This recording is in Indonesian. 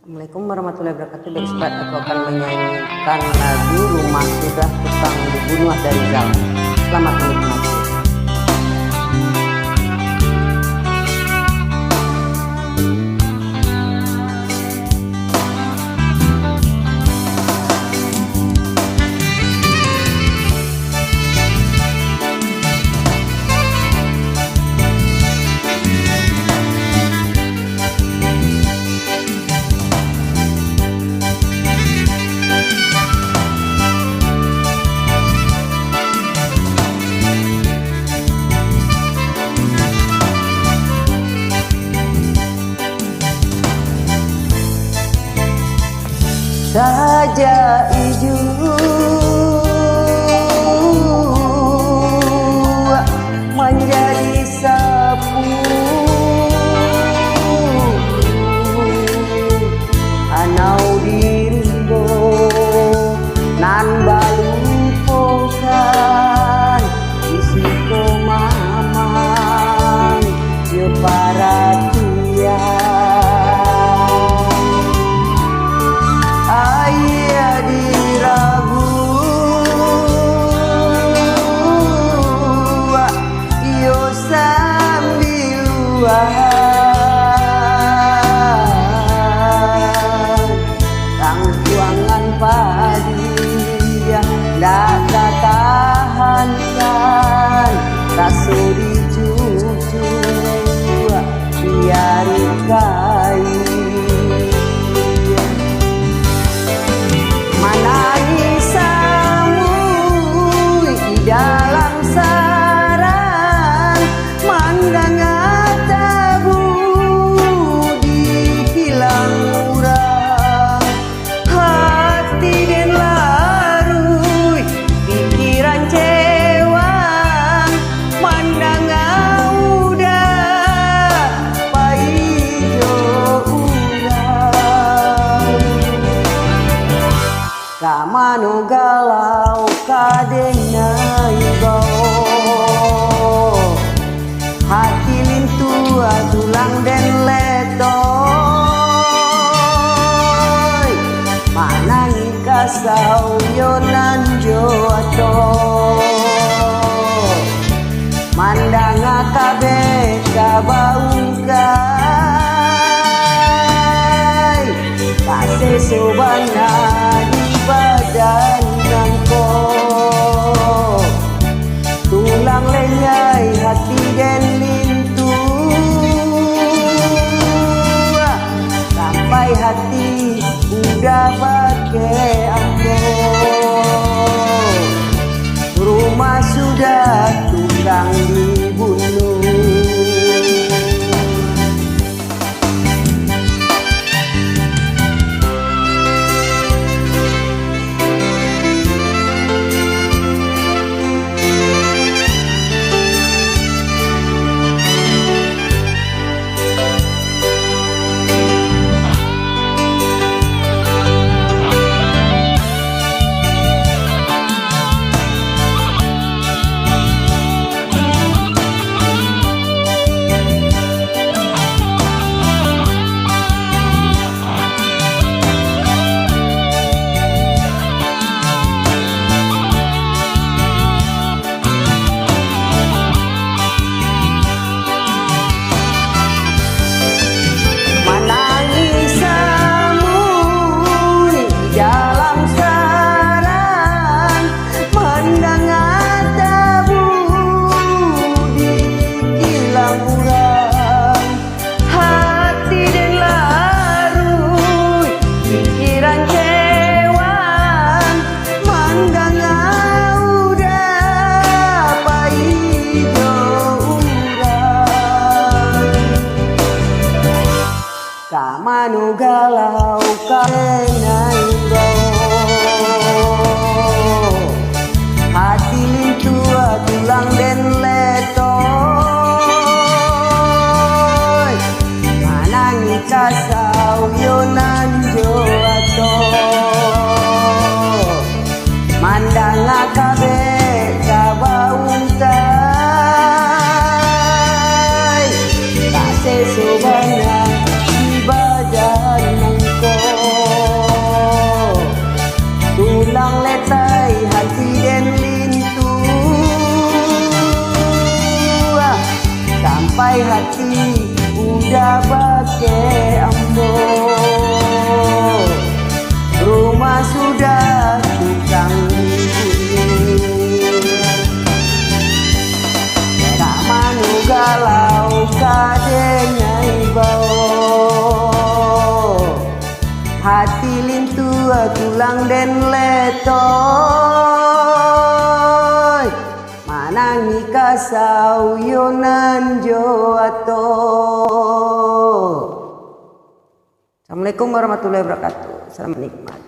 Assalamualaikum warahmatullahi wabarakatuh. Dari Sobat, aku akan menyanyikan lagu Rumah Sudah Tukang Dibunuh dari Zal. Selamat menikmati. Saja hijau menjadi sapu, anau dirimbo nan balumpokan isiko mamang ye paratian. Tangkuangan padi dak tahankan tasuri cucu biari kai menangisamu di dalam sarang mandang kamanu galau kadenai bau hati lintua tulang dan letoy mana nikah sauyonan joato mandang akabe kabaungkai kasih sobanan badan nangko tulang lenyai hati dan lintu sampai hati udah pakai aku rumah sudah tukang dibunuh. Kamanu galau kadenai bau hati lintua tulang dan letoy mana nikah sauyonan joato mandang akabe kabaungkai kasih sobanan badan nangko sampai hati udah bake ambo. Rumah sudah tukang dibunuh, tak manu galau kadenya ibau. Hati lintu tulang den letoy, manangi kasau yonan joato. Assalamualaikum warahmatullahi wabarakatuh. Salam nikmat.